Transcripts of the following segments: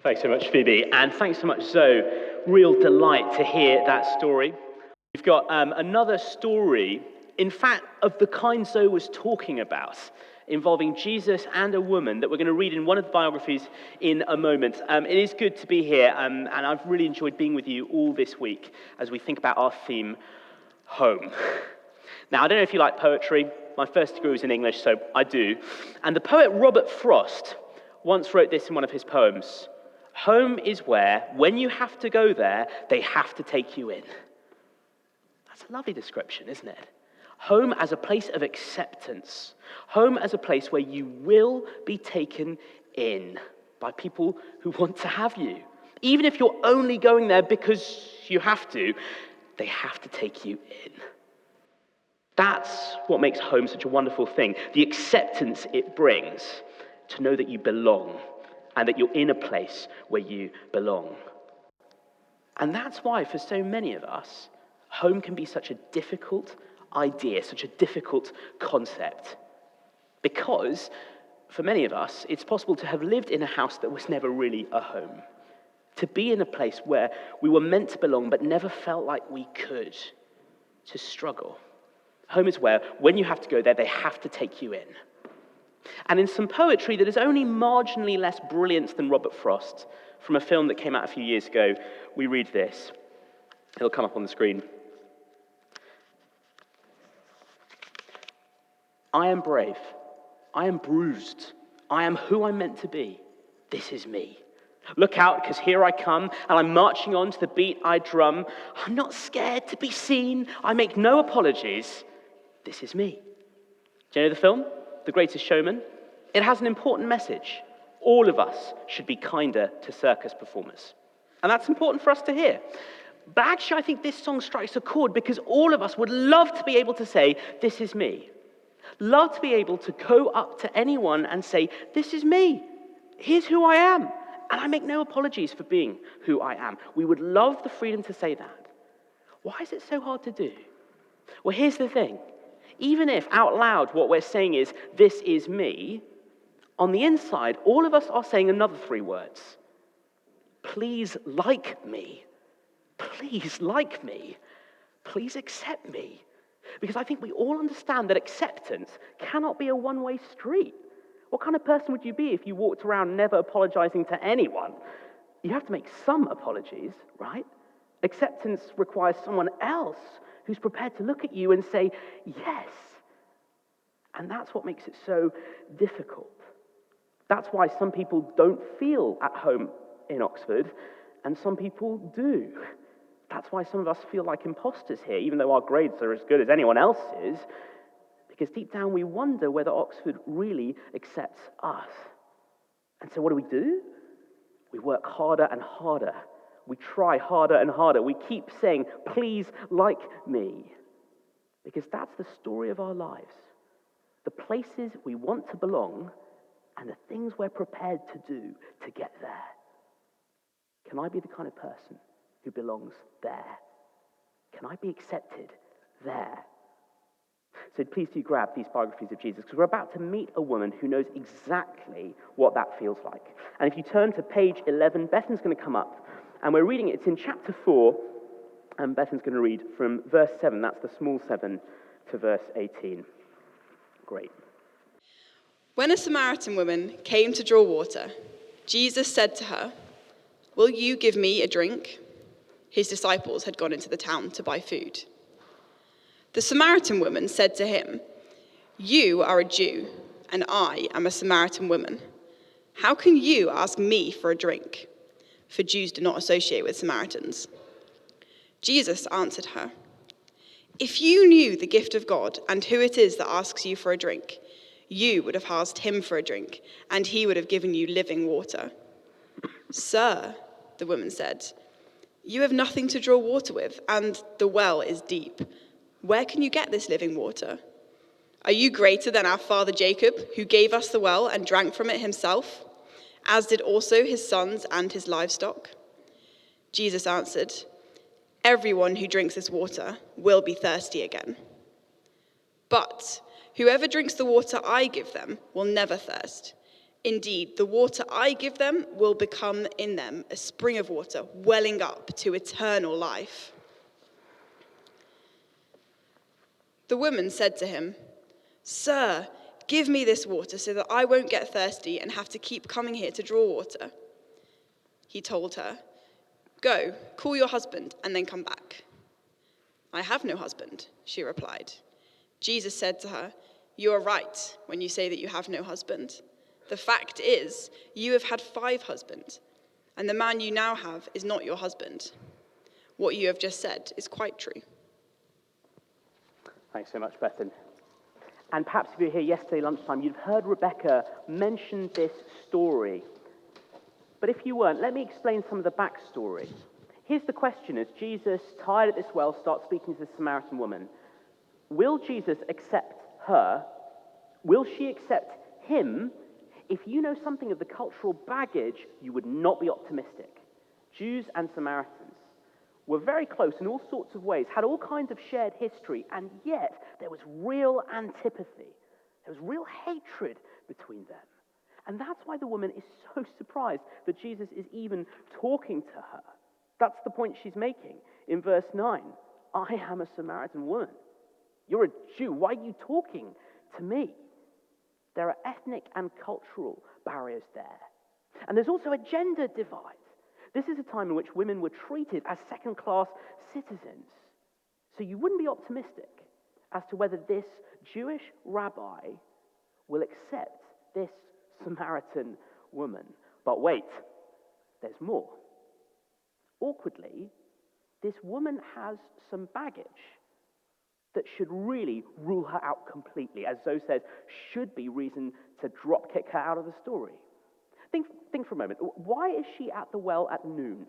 Thanks so much, Phoebe, and thanks so much, Zoe. Real delight to hear that story. We've got another story, in fact, of the kind Zoe was talking about, involving Jesus and a woman that we're going to read in one of the biographies in a moment. It is good to be here, and I've really enjoyed being with you all this week as we think about our theme, home. Now, I don't know if you like poetry. My first degree was in English, so I do. And the poet Robert Frost once wrote this in one of his poems: "Home is where, when you have to go there, they have to take you in." That's a lovely description, isn't it? Home as a place of acceptance. Home as a place where you will be taken in by people who want to have you. Even if you're only going there because you have to, they have to take you in. That's what makes home such a wonderful thing. The acceptance it brings to know that you belong and that you're in a place where you belong. And that's why, for so many of us, home can be such a difficult idea, such a difficult concept. Because, for many of us, it's possible to have lived in a house that was never really a home. To be in a place where we were meant to belong but never felt like we could. To struggle. Home is where, when you have to go there, they have to take you in. And in some poetry that is only marginally less brilliant than Robert Frost, from a film that came out a few years ago, we read this. It'll come up on the screen. "I am brave. I am bruised. I am who I'm meant to be. This is me. Look out, because here I come, and I'm marching on to the beat I drum. I'm not scared to be seen. I make no apologies. This is me." Do you know the film, The Greatest Showman? It has an important message. All of us should be kinder to circus performers. And that's important for us to hear. But actually, I think this song strikes a chord because all of us would love to be able to say, "This is me." Love to be able to go up to anyone and say, "This is me. Here's who I am. And I make no apologies for being who I am." We would love the freedom to say that. Why is it so hard to do? Well, here's the thing. Even if out loud what we're saying is, "This is me," on the inside, all of us are saying another three words. Please like me. Please like me. Please accept me. Because I think we all understand that acceptance cannot be a one-way street. What kind of person would you be if you walked around never apologizing to anyone? You have to make some apologies, right? Acceptance requires someone else who's prepared to look at you and say, yes. And that's what makes it so difficult. That's why some people don't feel at home in Oxford, and some people do. That's why some of us feel like imposters here, even though our grades are as good as anyone else's, because deep down we wonder whether Oxford really accepts us. And so what do? We work harder and harder. We try harder and harder. We keep saying, "Please like me," because that's the story of our lives. The places we want to belong and the things we're prepared to do to get there. Can I be the kind of person who belongs there? Can I be accepted there? So please do grab these biographies of Jesus, because we're about to meet a woman who knows exactly what that feels like. And if you turn to page 11, Bethan's going to come up, and we're reading it. It's in chapter 4, and Bethan's going to read from verse 7, that's the small 7, to verse 18. Great. When a Samaritan woman came to draw water, Jesus said to her, "Will you give me a drink?" His disciples had gone into the town to buy food. The Samaritan woman said to him, "You are a Jew, and I am a Samaritan woman. How can you ask me for a drink?" For Jews do not associate with Samaritans. Jesus answered her, "If you knew the gift of God and who it is that asks you for a drink, you would have asked him for a drink, and he would have given you living water." "Sir," the woman said, "you have nothing to draw water with, and the well is deep. Where can you get this living water? Are you greater than our father Jacob, who gave us the well and drank from it himself, as did also his sons and his livestock?" Jesus answered, "Everyone who drinks this water will be thirsty again. But whoever drinks the water I give them will never thirst. Indeed, the water I give them will become in them a spring of water, welling up to eternal life." The woman said to him, "Sir, give me this water so that I won't get thirsty and have to keep coming here to draw water." He told her, "Go, call your husband and then come back." "I have no husband," she replied. Jesus said to her, "You are right when you say that you have no husband. The fact is, you have had 5 husbands, and the man you now have is not your husband. What you have just said is quite true." Thanks so much, Bethan. And perhaps if you were here yesterday lunchtime, you've heard Rebecca mention this story. But if you weren't, let me explain some of the backstory. Here's the question as Jesus, tired at this well, starts speaking to the Samaritan woman. Will Jesus accept her? Will she accept him? If you know something of the cultural baggage, you would not be optimistic. Jews and Samaritans were very close in all sorts of ways, had all kinds of shared history, and yet there was real antipathy. There was real hatred between them. And that's why the woman is so surprised that Jesus is even talking to her. That's the point she's making in verse 9. I am a Samaritan woman. You're a Jew. Why are you talking to me? There are ethnic and cultural barriers there. And there's also a gender divide. This is a time in which women were treated as second-class citizens. So you wouldn't be optimistic as to whether this Jewish rabbi will accept this Samaritan woman. But wait, there's more. Awkwardly, this woman has some baggage that should really rule her out completely, as Zoe says, should be reason to drop kick her out of the story. Think for a moment. Why is she at the well at noon?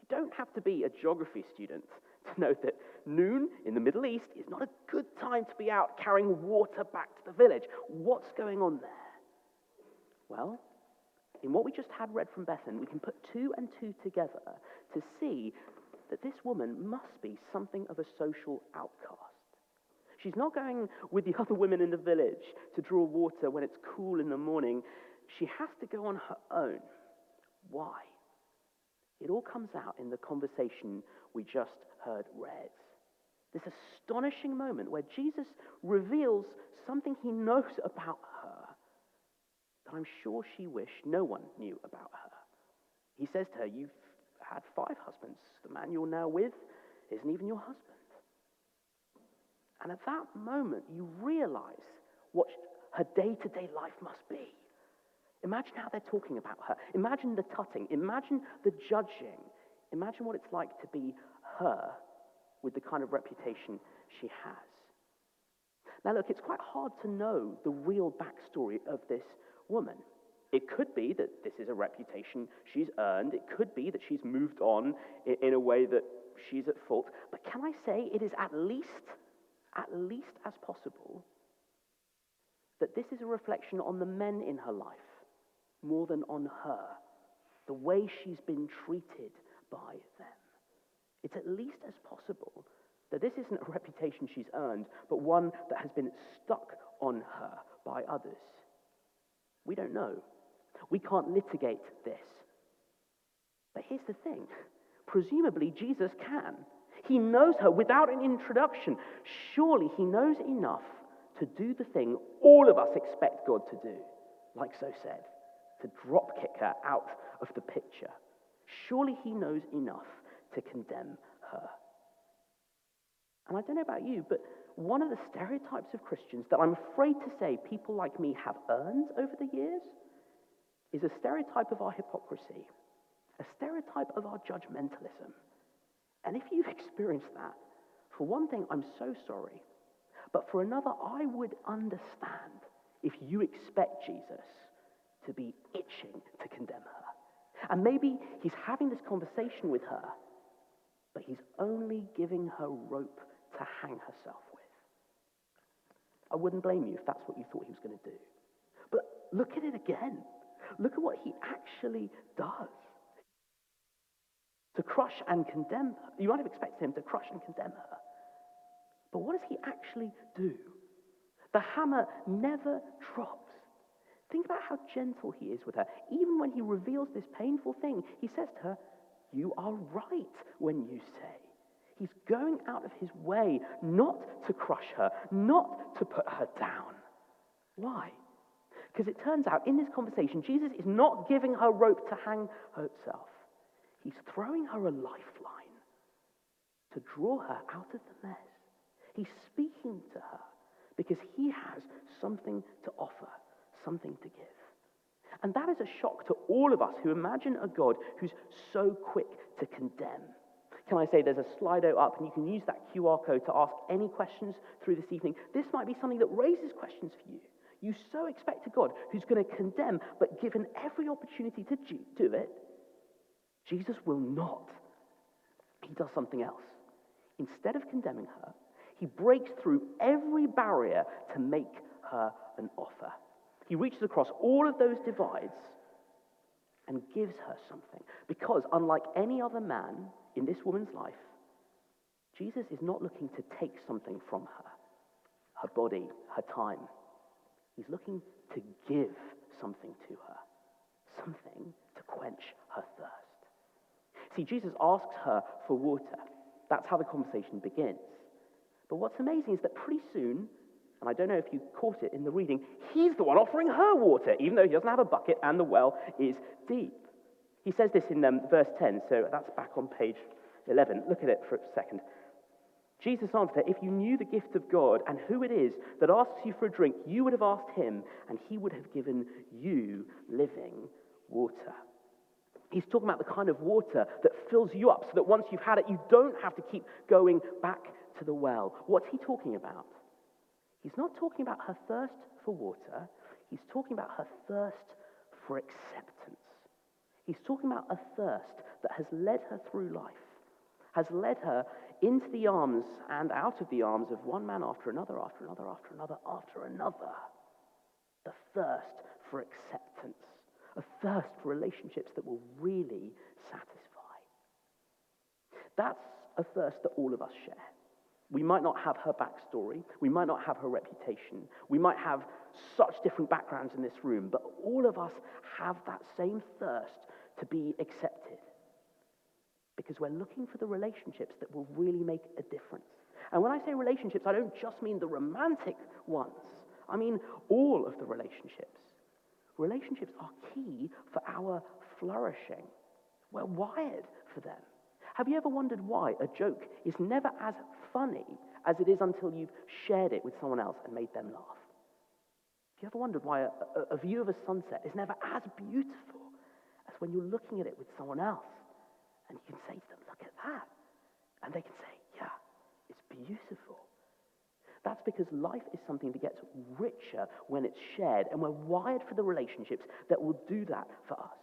You don't have to be a geography student to know that noon in the Middle East is not a good time to be out carrying water back to the village. What's going on there? Well, in what we just had read from Bethan, we can put 2 and 2 together to see that this woman must be something of a social outcast. She's not going with the other women in the village to draw water when it's cool in the morning. She has to go on her own. Why? It all comes out in the conversation we just heard read. This astonishing moment where Jesus reveals something he knows about her that I'm sure she wished no one knew about her. He says to her, "You've had 5 husbands. The man you're now with isn't even your husband." And at that moment, you realize what her day-to-day life must be. Imagine how they're talking about her. Imagine the tutting. Imagine the judging. Imagine what it's like to be her with the kind of reputation she has. Now look, it's quite hard to know the real backstory of this woman. It could be that this is a reputation she's earned. It could be that she's moved on in a way that she's at fault. But can I say it is at least as possible that this is a reflection on the men in her life more than on her, the way she's been treated by them. It's at least as possible that this isn't a reputation she's earned, but one that has been stuck on her by others. We don't know. We can't litigate this. But here's the thing. Presumably, Jesus can. He knows her without an introduction. Surely he knows enough to do the thing all of us expect God to do, like Zoe said, to drop kick her out of the picture. Surely he knows enough to condemn her. And I don't know about you, but one of the stereotypes of Christians that I'm afraid to say people like me have earned over the years is a stereotype of our hypocrisy, a stereotype of our judgmentalism. And if you've experienced that, for one thing, I'm so sorry. But for another, I would understand if you expect Jesus to be itching to condemn her. And maybe he's having this conversation with her, but he's only giving her rope to hang herself with. I wouldn't blame you if that's what you thought he was going to do. But look at it again. Look at what he actually does. To crush and condemn her. You might have expected him to crush and condemn her. But what does he actually do? The hammer never drops. Think about how gentle he is with her. Even when he reveals this painful thing, he says to her, "You are right when you say." He's going out of his way not to crush her, not to put her down. Why? Because it turns out in this conversation, Jesus is not giving her rope to hang herself. He's throwing her a lifeline to draw her out of the mess. He's speaking to her because he has something to offer, something to give. And that is a shock to all of us who imagine a God who's so quick to condemn. Can I say there's a Slido up and you can use that QR code to ask any questions through this evening. This might be something that raises questions for you. You so expect a God who's going to condemn, but given every opportunity to do it, Jesus will not. He does something else. Instead of condemning her, he breaks through every barrier to make her an offer. He reaches across all of those divides and gives her something. Because unlike any other man in this woman's life, Jesus is not looking to take something from her, her body, her time. He's looking to give something to her, something to quench her thirst. See, Jesus asks her for water. That's how the conversation begins. But what's amazing is that pretty soon, and I don't know if you caught it in the reading, he's the one offering her water, even though he doesn't have a bucket and the well is deep. He says this in verse 10, so that's back on page 11. Look at it for a second. Jesus answered her, "If you knew the gift of God and who it is that asks you for a drink, you would have asked him, and he would have given you living water." He's talking about the kind of water that fills you up so that once you've had it, you don't have to keep going back to the well. What's he talking about? He's not talking about her thirst for water. He's talking about her thirst for acceptance. He's talking about a thirst that has led her through life, has led her into the arms and out of the arms of one man after another, after another, after another, after another. The thirst for acceptance, a thirst for relationships that will really satisfy. That's a thirst that all of us share. We might not have her backstory. We might not have her reputation. We might have such different backgrounds in this room, but all of us have that same thirst to be accepted. Because we're looking for the relationships that will really make a difference. And when I say relationships, I don't just mean the romantic ones. I mean all of the relationships. Relationships are key for our flourishing. We're wired for them. Have you ever wondered why a joke is never as funny as it is until you've shared it with someone else and made them laugh? Have you ever wondered why a view of a sunset is never as beautiful as when you're looking at it with someone else and you can say to them, "Look at that." And they can say, "Yeah, it's beautiful." That's because life is something that gets richer when it's shared, and we're wired for the relationships that will do that for us.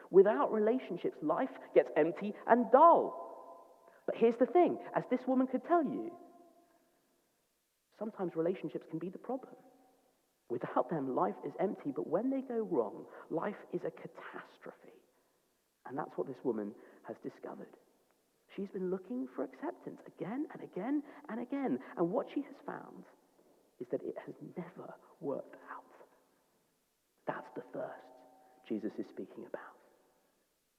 Without relationships, life gets empty and dull. But here's the thing, as this woman could tell you, sometimes relationships can be the problem. Without them, life is empty, but when they go wrong, life is a catastrophe. And that's what this woman has discovered. She's been looking for acceptance again and again and again. And what she has found is that it has never worked out. That's the thirst Jesus is speaking about.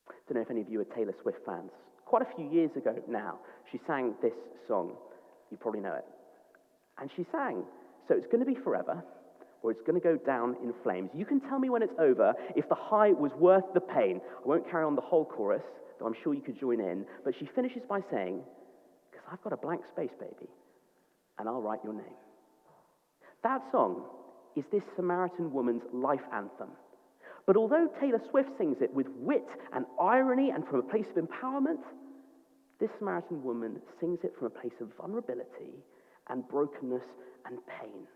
I don't know if any of you are Taylor Swift fans. Quite a few years ago now, she sang this song. You probably know it. And she sang, "So it's going to be forever, or it's going to go down in flames. You can tell me when it's over if the high was worth the pain." I won't carry on the whole chorus, though I'm sure you could join in. But she finishes by saying, "Because I've got a blank space, baby, and I'll write your name." That song is this Samaritan woman's life anthem. But although Taylor Swift sings it with wit and irony and from a place of empowerment, this Samaritan woman sings it from a place of vulnerability and brokenness and pain.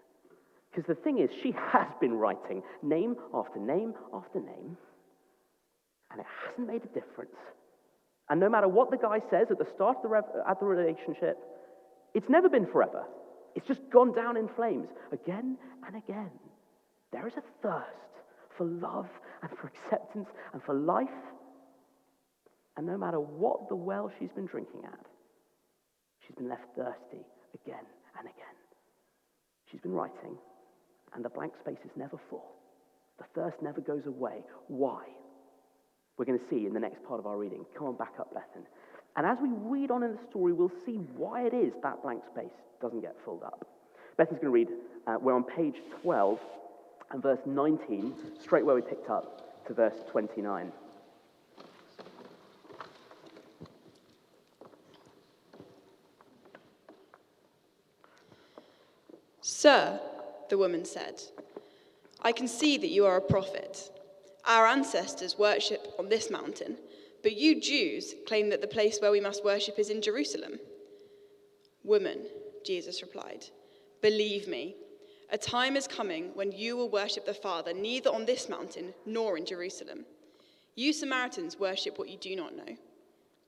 Because the thing is, she has been writing name after name after name, and it hasn't made a difference. And no matter what the guy says at the start of the relationship, it's never been forever. It's just gone down in flames again and again. There is a thirst for love and for acceptance and for life. And no matter what the well she's been drinking at, she's been left thirsty again and again. She's been writing, and the blank space is never full. The thirst never goes away. Why? We're going to see in the next part of our reading. Come on back up, Bethan. And as we read on in the story, we'll see why it is that blank space doesn't get filled up. Bethan's going to read, we're on page 12 and verse 19, straight where we picked up, to verse 29. "Sir," the woman said, "I can see that you are a prophet. Our ancestors worship on this mountain, but you Jews claim that the place where we must worship is in Jerusalem." "Woman," Jesus replied, "believe me, a time is coming when you will worship the Father neither on this mountain nor in Jerusalem. You Samaritans worship what you do not know.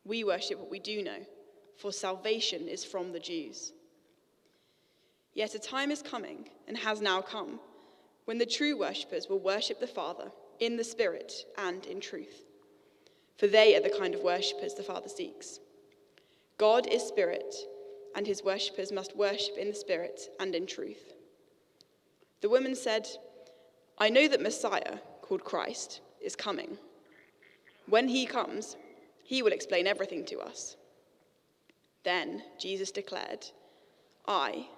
We worship what we do know, for salvation is from the Jews. Yet a time is coming, and has now come, when the true worshippers will worship the Father in the Spirit and in truth. For they are the kind of worshippers the Father seeks. God is Spirit, and his worshippers must worship in the Spirit and in truth." The woman said, "I know that Messiah, called Christ, is coming. When he comes, he will explain everything to us." Then Jesus declared, "I,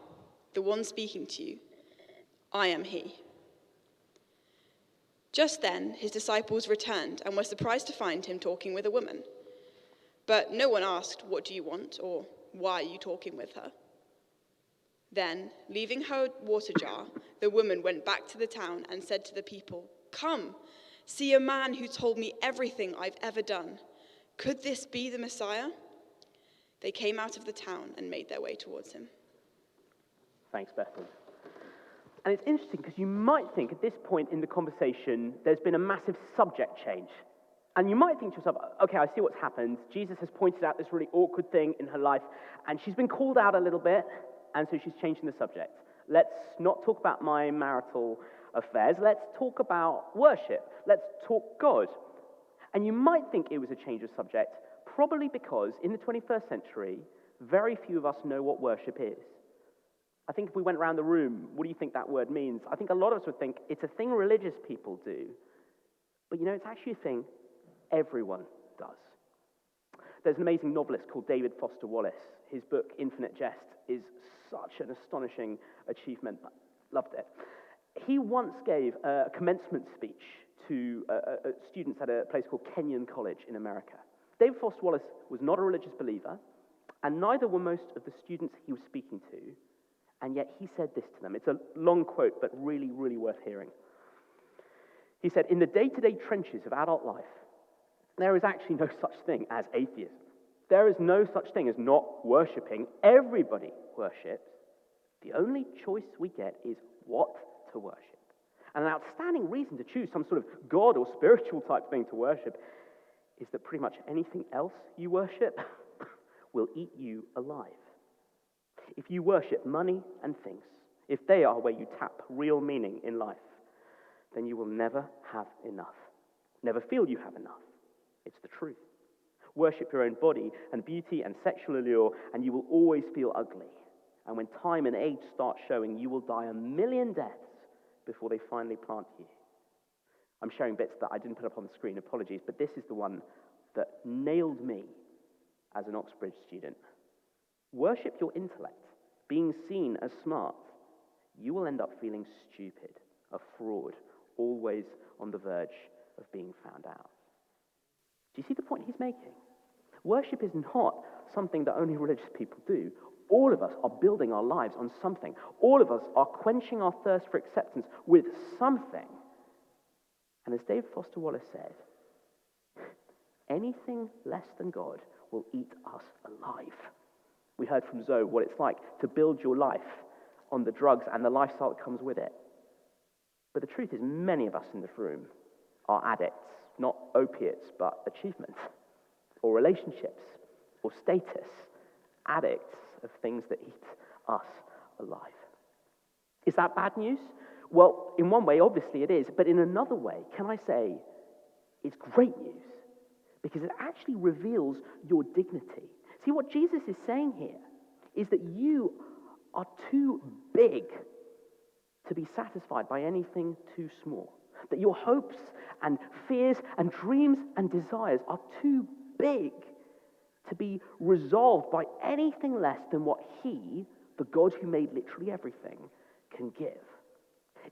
the one speaking to you, I am he." Just then his disciples returned and were surprised to find him talking with a woman. But no one asked, "What do you want?" or "Why are you talking with her?" Then, leaving her water jar, the woman went back to the town and said to the people, "Come, see a man who told me everything I've ever done. Could this be the Messiah?" They came out of the town and made their way towards him. Thanks, Bethan. And it's interesting because you might think at this point in the conversation there's been a massive subject change. And you might think to yourself, okay, I see what's happened. Jesus has pointed out this really awkward thing in her life, and she's been called out a little bit, and so she's changing the subject. Let's not talk about my marital affairs. Let's talk about worship. Let's talk God. And you might think it was a change of subject, probably because in the 21st century, very few of us know what worship is. I think if we went around the room, what do you think that word means? I think a lot of us would think it's a thing religious people do. But you know, it's actually a thing everyone does. There's an amazing novelist called David Foster Wallace. His book, Infinite Jest, is such an astonishing achievement. I loved it. He once gave a commencement speech to students at a place called Kenyon College in America. David Foster Wallace was not a religious believer, and neither were most of the students he was speaking to. And yet he said this to them. It's a long quote, but really, really worth hearing. He said, "In the day-to-day trenches of adult life, there is actually no such thing as atheism. There is no such thing as not worshipping. Everybody worships. The only choice we get is what to worship. And an outstanding reason to choose some sort of God or spiritual type thing to worship is that pretty much anything else you worship will eat you alive. If you worship money and things, if they are where you tap real meaning in life, then you will never have enough. Never feel you have enough. It's the truth. Worship your own body and beauty and sexual allure, and you will always feel ugly. And when time and age start showing, you will die 1,000,000 deaths before they finally plant you." I'm sharing bits that I didn't put up on the screen, apologies, but this is the one that nailed me as an Oxford student. Worship your intellect, being seen as smart. You will end up feeling stupid, a fraud, always on the verge of being found out. Do you see the point he's making? Worship is not something that only religious people do. All of us are building our lives on something. All of us are quenching our thirst for acceptance with something. And as David Foster Wallace said, anything less than God will eat us alive. We heard from Zoe what it's like to build your life on the drugs and the lifestyle that comes with it. But the truth is, many of us in this room are addicts, not opiates, but achievement, or relationships, or status, addicts of things that eat us alive. Is that bad news? Well, in one way, obviously it is, but in another way, can I say, it's great news, because it actually reveals your dignity. See, what Jesus is saying here is that you are too big to be satisfied by anything too small. That your hopes and fears and dreams and desires are too big to be resolved by anything less than what he, the God who made literally everything, can give.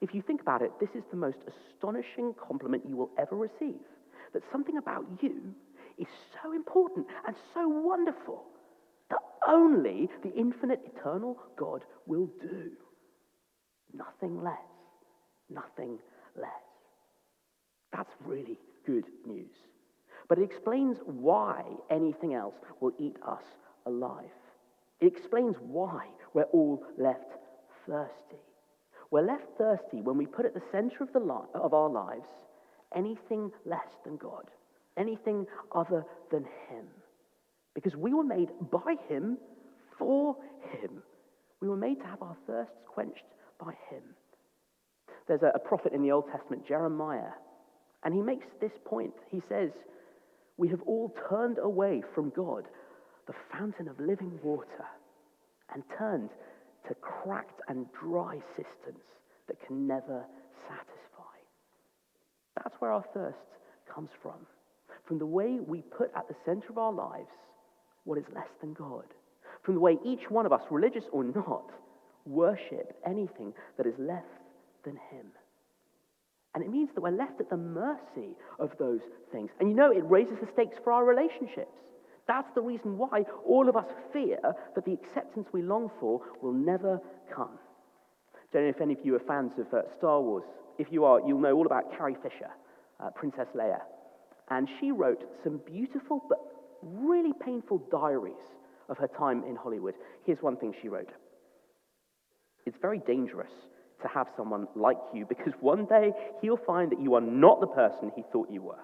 If you think about it, this is the most astonishing compliment you will ever receive. That something about you is so important and so wonderful that only the infinite, eternal God will do. Nothing less. Nothing less. That's really good news. But it explains why anything else will eat us alive. It explains why we're all left thirsty. We're left thirsty when we put at the center of our lives anything less than God, anything other than him. Because we were made by him, for him. We were made to have our thirsts quenched by him. There's a prophet in the Old Testament, Jeremiah, and he makes this point. He says, we have all turned away from God, the fountain of living water, and turned to cracked and dry cisterns that can never satisfy. That's where our thirst comes from the way we put at the center of our lives what is less than God, from the way each one of us, religious or not, worship anything that is less than him. And it means that we're left at the mercy of those things. And it raises the stakes for our relationships. That's the reason why all of us fear that the acceptance we long for will never come. Don't know if any of you are fans of Star Wars. If you are, you'll know all about Carrie Fisher, Princess Leia. And she wrote some beautiful but really painful diaries of her time in Hollywood. Here's one thing she wrote. It's very dangerous to have someone like you because one day he'll find that you are not the person he thought you were.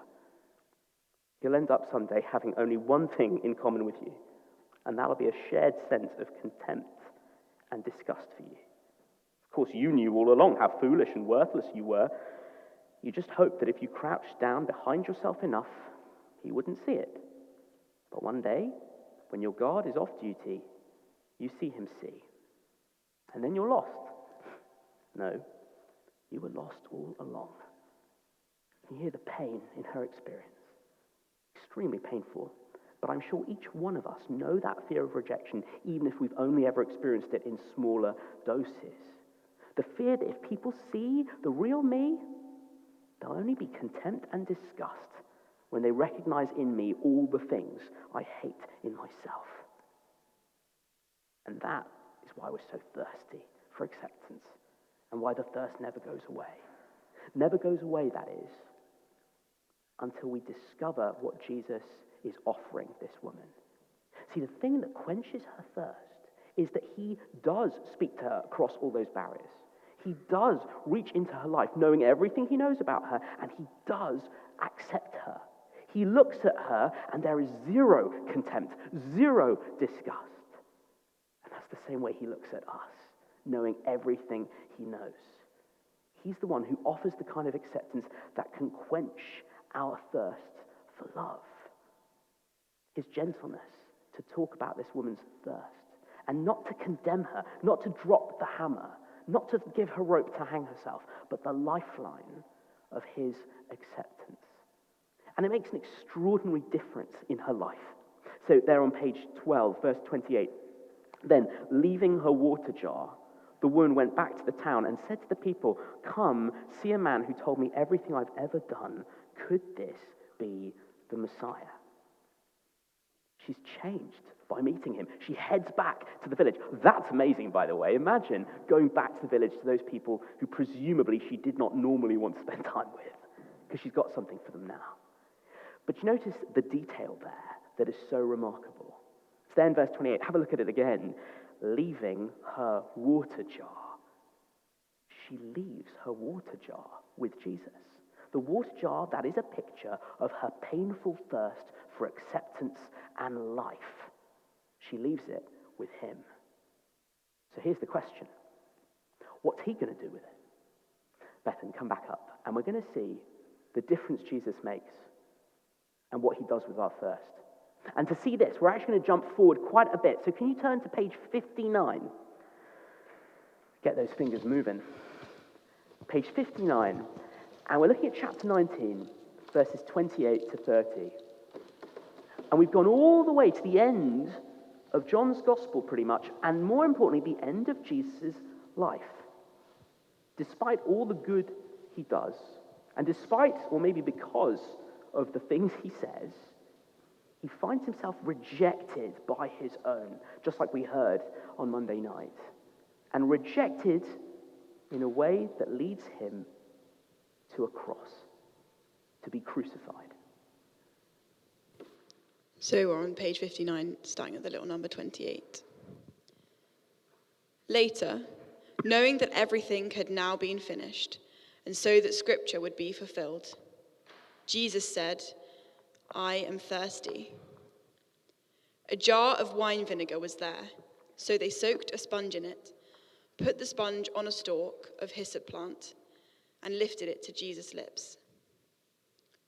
You'll end up someday having only one thing in common with you, and that'll be a shared sense of contempt and disgust for you. Of course, you knew all along how foolish and worthless you were. You just hoped that if you crouched down behind yourself enough, he wouldn't see it. But one day, when your guard is off duty, you see him see. And then you're lost. No, you were lost all along. You hear the pain in her experience. Extremely painful, but I'm sure each one of us know that fear of rejection, even if we've only ever experienced it in smaller doses. The fear that if people see the real me, they'll only be contempt and disgust when they recognize in me all the things I hate in myself. And that is why we're so thirsty for acceptance, and why the thirst never goes away. Never goes away, that is, until we discover what Jesus is offering this woman. See, the thing that quenches her thirst is that he does speak to her across all those barriers. He does reach into her life, knowing everything he knows about her, and he does accept her. He looks at her, and there is zero contempt, zero disgust. And that's the same way he looks at us, knowing everything he knows. He's the one who offers the kind of acceptance that can quench our thirst for love. His gentleness to talk about this woman's thirst and not to condemn her, not to drop the hammer, not to give her rope to hang herself, but the lifeline of his acceptance. And it makes an extraordinary difference in her life. So there on page 12, verse 28, then leaving her water jar, the woman went back to the town and said to the people, "Come, see a man who told me everything I've ever done. Could this be the Messiah?" She's changed by meeting him. She heads back to the village. That's amazing, by the way. Imagine going back to the village to those people who presumably she did not normally want to spend time with, because she's got something for them now. But you notice the detail there that is so remarkable. So then, verse 28, have a look at it again. Leaving her water jar. She leaves her water jar with Jesus. The water jar, that is a picture of her painful thirst for acceptance and life. She leaves it with him. So here's the question. What's he going to do with it? Bethan, come back up. And we're going to see the difference Jesus makes and what he does with our thirst. And to see this, we're actually going to jump forward quite a bit. So can you turn to page 59? Get those fingers moving. Page 59. And we're looking at chapter 19, verses 28 to 30. And we've gone all the way to the end of John's gospel, pretty much, and more importantly, the end of Jesus' life. Despite all the good he does, and despite, or maybe because of the things he says, he finds himself rejected by his own, just like we heard on Monday night. And rejected in a way that leads him to a cross, to be crucified. So we're on page 59, starting at the little number 28. Later, knowing that everything had now been finished, and so that scripture would be fulfilled, Jesus said, "I am thirsty." A jar of wine vinegar was there, so they soaked a sponge in it, put the sponge on a stalk of hyssop plant, and lifted it to Jesus' lips.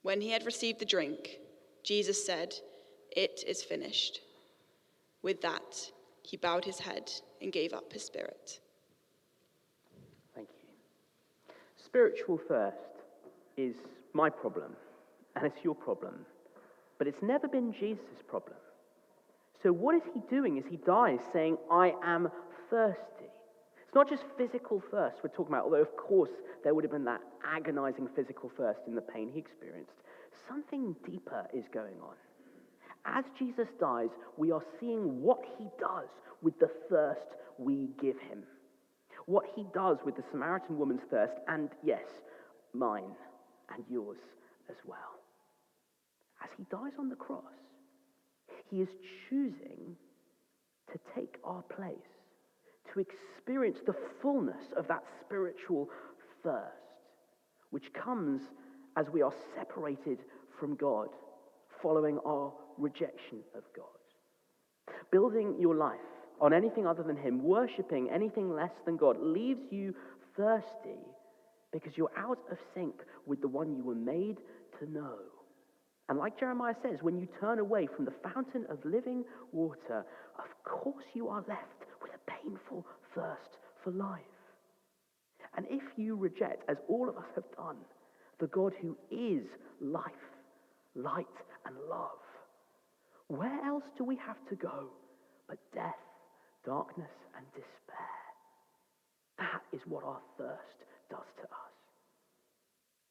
When he had received the drink, Jesus said, "It is finished." With that, he bowed his head and gave up his spirit. Thank you. Spiritual thirst is my problem, and it's your problem, but it's never been Jesus' problem. So what is he doing as he dies, saying, "I am thirsty"? It's not just physical thirst we're talking about, although of course there would have been that agonizing physical thirst in the pain he experienced. Something deeper is going on. As Jesus dies, we are seeing what he does with the thirst we give him. What he does with the Samaritan woman's thirst, and yes, mine and yours as well. As he dies on the cross, he is choosing to take our place, to experience the fullness of that spiritual thirst, which comes as we are separated from God, following our rejection of God. Building your life on anything other than him, worshipping anything less than God, leaves you thirsty because you're out of sync with the one you were made to know. And like Jeremiah says, when you turn away from the fountain of living water, of course you are left with a painful thirst for life. And if you reject, as all of us have done, the God who is life, light, and love, where else do we have to go but death, darkness, and despair? That is what our thirst does to us.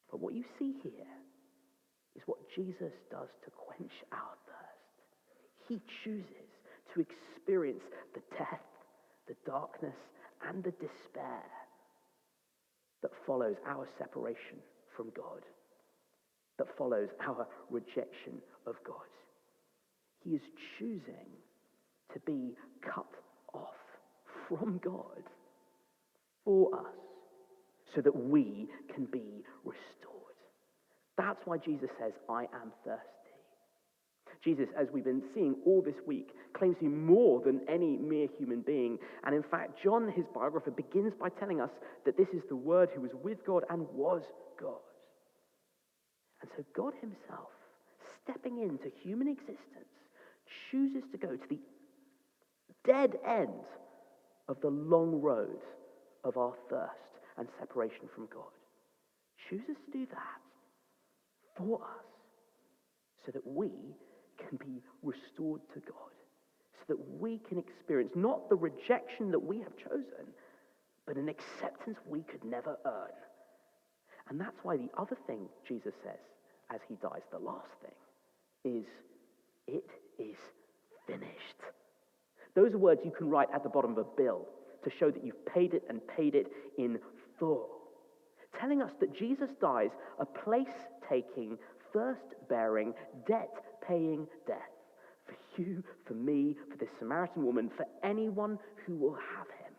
But what you see here is what Jesus does to quench our thirst. He chooses to experience the death, the darkness, and the despair that follows our separation from God, that follows our rejection of God. He is choosing to be cut off from God for us so that we can be restored. That's why Jesus says, "I am thirsty." Jesus, as we've been seeing all this week, claims to be more than any mere human being. And in fact, John, his biographer, begins by telling us that this is the Word who was with God and was God. And so God himself, stepping into human existence, chooses to go to the dead end of the long road of our thirst and separation from God. Chooses to do that for us so that we can be restored to God, so that we can experience not the rejection that we have chosen, but an acceptance we could never earn. And that's why the other thing Jesus says as he dies, the last thing, is, "It is finished." Those are words you can write at the bottom of a bill to show that you've paid it and paid it in full. Telling us that Jesus dies a place-taking, thirst-bearing, debt-paying death for you, for me, for this Samaritan woman, for anyone who will have him.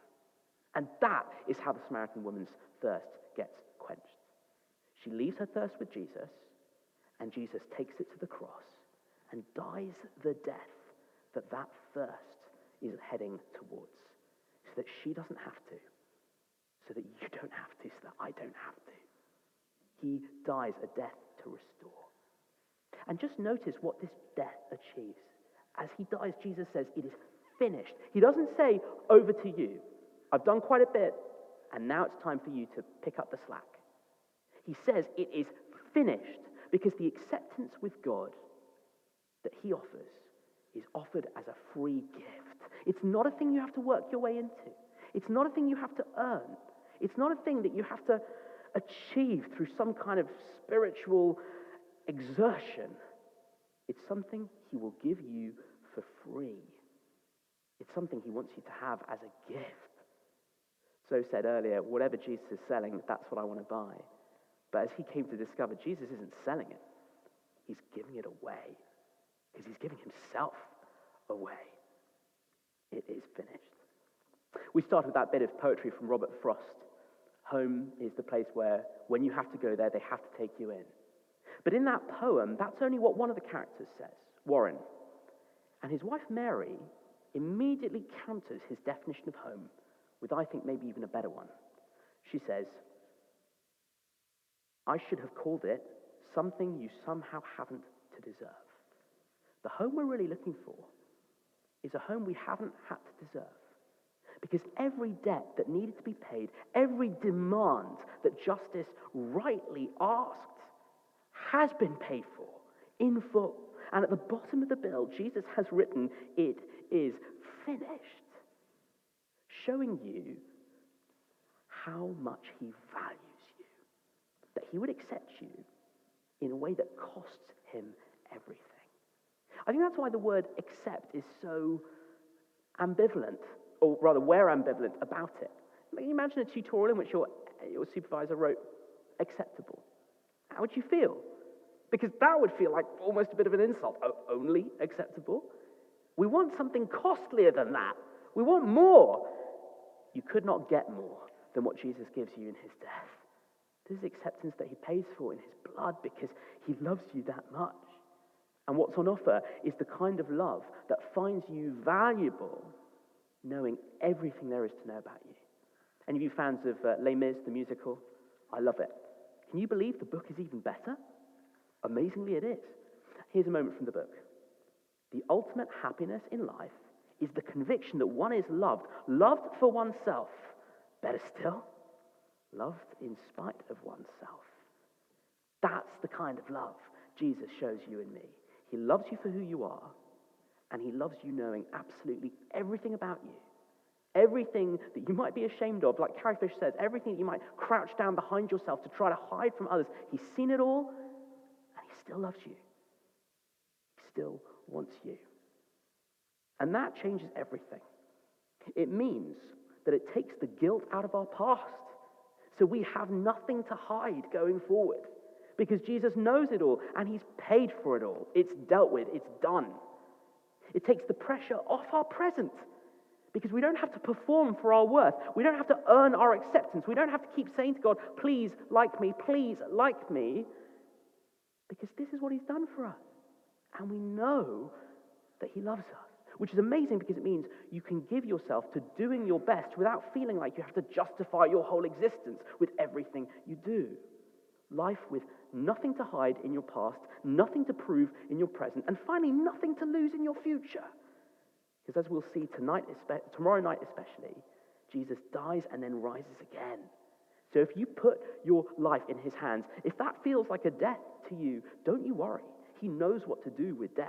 And that is how the Samaritan woman's thirst gets quenched. She leaves her thirst with Jesus, and Jesus takes it to the cross and dies the death that thirst is heading towards, so that she doesn't have to, so that you don't have to, so that I don't have to. He dies a death to restore. And just notice what this death achieves. As he dies, Jesus says, "It is finished." He doesn't say, "Over to you. I've done quite a bit, and now it's time for you to pick up the slack." He says it is finished because the acceptance with God that he offers is offered as a free gift. It's not a thing you have to work your way into. It's not a thing you have to earn. It's not a thing that you have to achieve through some kind of spiritual exertion. It's something he will give you for free. It's something he wants you to have as a gift. So said earlier, whatever Jesus is selling, that's what I want to buy. But as he came to discover, Jesus isn't selling it. He's giving it away. Because he's giving himself away. It is finished. We started with that bit of poetry from Robert Frost. Home is the place where, when you have to go there, they have to take you in. But in that poem, that's only what one of the characters says, Warren. And his wife, Mary, immediately counters his definition of home with, I think, maybe even a better one. She says, I should have called it something you somehow haven't to deserve. The home we're really looking for is a home we haven't had to deserve. Because every debt that needed to be paid, every demand that justice rightly asked, has been paid for in full. And at the bottom of the bill, Jesus has written, it is finished. Showing you how much he values you. That he would accept you in a way that costs him everything. I think that's why the word accept is so ambivalent, or rather we're ambivalent about it. Can you imagine a tutorial in which your supervisor wrote acceptable? How would you feel? Because that would feel like almost a bit of an insult. Oh, only acceptable? We want something costlier than that. We want more. You could not get more than what Jesus gives you in his death. This is acceptance that he pays for in his blood because he loves you that much. And what's on offer is the kind of love that finds you valuable, knowing everything there is to know about you. Any of you fans of Les Mis, the musical? I love it. Can you believe the book is even better? Amazingly, it is. Here's a moment from the book. The ultimate happiness in life is the conviction that one is loved for oneself. Better still, loved in spite of oneself. That's the kind of love Jesus shows you and me. He loves you for who you are, and he loves you knowing absolutely everything about you. Everything that you might be ashamed of, like Carrie Fish says, everything that you might crouch down behind yourself to try to hide from others. He's seen it all, and he still loves you. He still wants you. And that changes everything. It means that it takes the guilt out of our past, so we have nothing to hide going forward. Because Jesus knows it all, and he's paid for it all. It's dealt with. It's done. It takes the pressure off our present, because we don't have to perform for our worth. We don't have to earn our acceptance. We don't have to keep saying to God, please like me, because this is what he's done for us. And we know that he loves us, which is amazing because it means you can give yourself to doing your best without feeling like you have to justify your whole existence with everything you do. Life with nothing to hide in your past, nothing to prove in your present, and finally, nothing to lose in your future. Because as we'll see tomorrow night especially, Jesus dies and then rises again. So if you put your life in his hands, if that feels like a death to you, don't you worry. He knows what to do with death.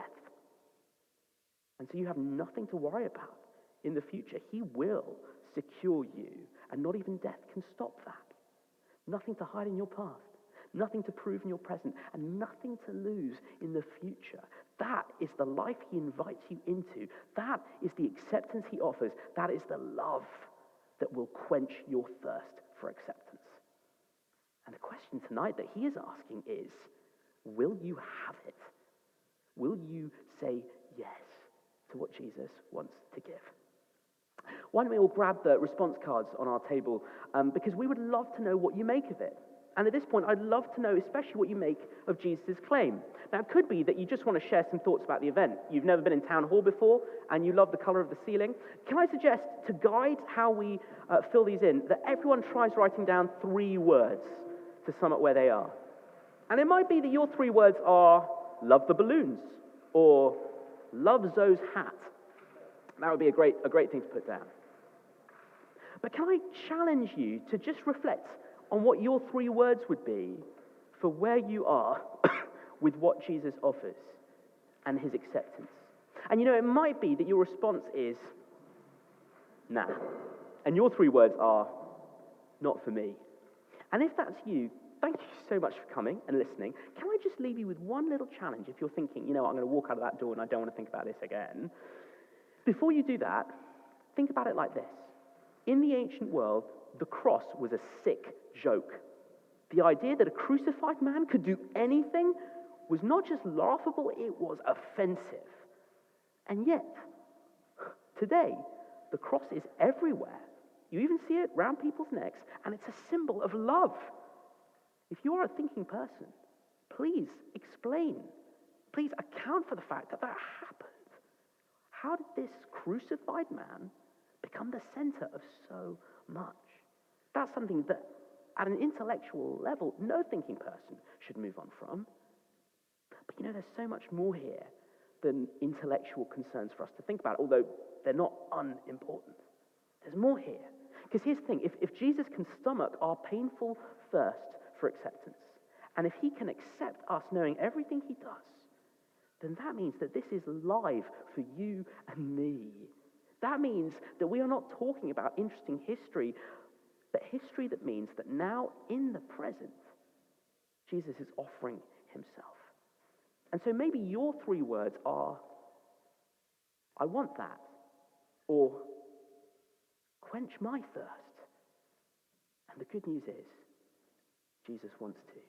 And so you have nothing to worry about in the future. He will secure you, and not even death can stop that. Nothing to hide in your past. Nothing to prove in your present, and nothing to lose in the future. That is the life he invites you into. That is the acceptance he offers. That is the love that will quench your thirst for acceptance. And the question tonight that he is asking is, will you have it? Will you say yes to what Jesus wants to give? Why don't we all grab the response cards on our table, because we would love to know what you make of it. And at this point, I'd love to know especially what you make of Jesus' claim. Now, it could be that you just want to share some thoughts about the event. You've never been in town hall before, and you love the color of the ceiling. Can I suggest, to guide how we fill these in, that everyone tries writing down 3 words to sum up where they are. And it might be that your 3 words are, love the balloons, or love Zoe's hat. That would be a great thing to put down. But can I challenge you to just reflect on what your 3 words would be for where you are with what Jesus offers and his acceptance. And it might be that your response is, nah. And your 3 words are, not for me. And if that's you, thank you so much for coming and listening. Can I just leave you with one little challenge if you're thinking, I'm going to walk out of that door and I don't want to think about this again. Before you do that, think about it like this. In the ancient world, the cross was a sick joke. The idea that a crucified man could do anything was not just laughable, it was offensive. And yet, today, the cross is everywhere. You even see it around people's necks, and it's a symbol of love. If you are a thinking person, please explain. Please account for the fact that happened. How did this crucified man become the center of so much? That's something that, at an intellectual level, no thinking person should move on from. But there's so much more here than intellectual concerns for us to think about, although they're not unimportant. There's more here. Because here's the thing, if Jesus can stomach our painful thirst for acceptance, and if he can accept us knowing everything he does, then that means that this is live for you and me. That means that we are not talking about interesting history, but history that means that now, in the present, Jesus is offering himself. And so maybe your 3 words are, I want that, or quench my thirst. And the good news is, Jesus wants to.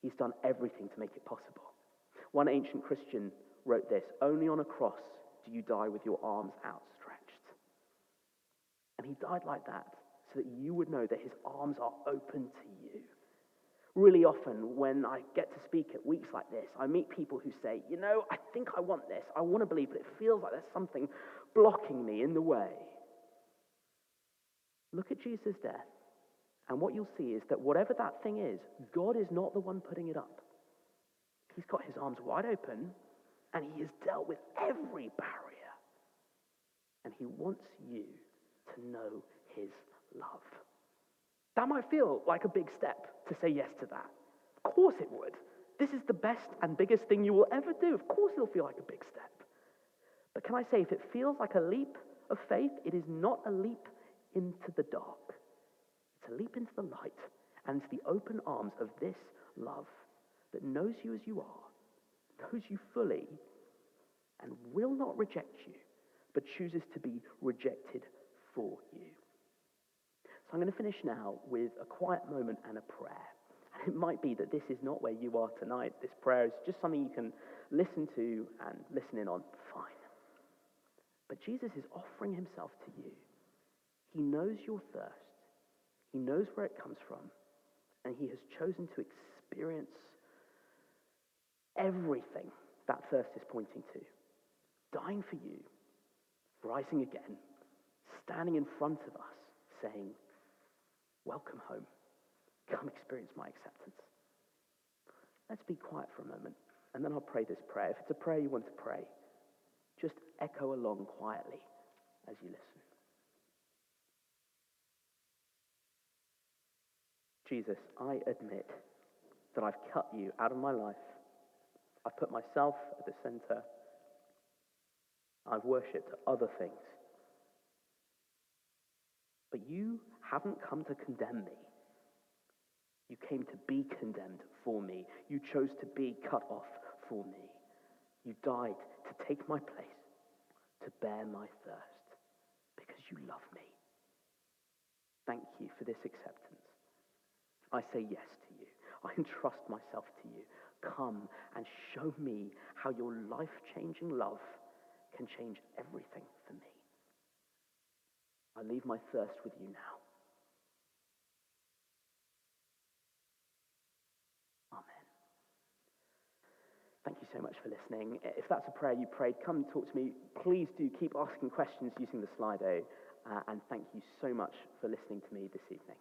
He's done everything to make it possible. One ancient Christian wrote this, only on a cross do you die with your arms outstretched. And he died like that so that you would know that his arms are open to you. Really often when I get to speak at weeks like this, I meet people who say, I think I want this, I want to believe, but it feels like there's something blocking me in the way. Look at Jesus' death, and what you'll see is that whatever that thing is, God is not the one putting it up. He's got his arms wide open, and he has dealt with every barrier. And he wants you to know his love. That might feel like a big step to say yes to that. Of course it would. This is the best and biggest thing you will ever do. Of course it'll feel like a big step. But can I say, if it feels like a leap of faith, it is not a leap into the dark. It's a leap into the light and into the open arms of this love that knows you as you are, knows you fully, and will not reject you, but chooses to be rejected for you. So I'm going to finish now with a quiet moment and a prayer. And it might be that this is not where you are tonight. This prayer is just something you can listen to and listen in on. Fine. But Jesus is offering himself to you. He knows your thirst. He knows where it comes from. And he has chosen to experience everything that thirst is pointing to. Dying for you, rising again, standing in front of us, saying, welcome home. Come experience my acceptance. Let's be quiet for a moment, and then I'll pray this prayer. If it's a prayer you want to pray, just echo along quietly as you listen. Jesus, I admit that I've cut you out of my life. I've put myself at the center. I've worshipped other things. But you haven't come to condemn me. You came to be condemned for me. You chose to be cut off for me. You died to take my place, to bear my thirst, because you love me. Thank you for this acceptance. I say yes to you. I entrust myself to you. Come and show me how your life-changing love can change everything for me. I leave my thirst with you now. Amen. Thank you so much for listening. If that's a prayer you prayed, come and talk to me. Please do keep asking questions using the Slido. And thank you so much for listening to me this evening.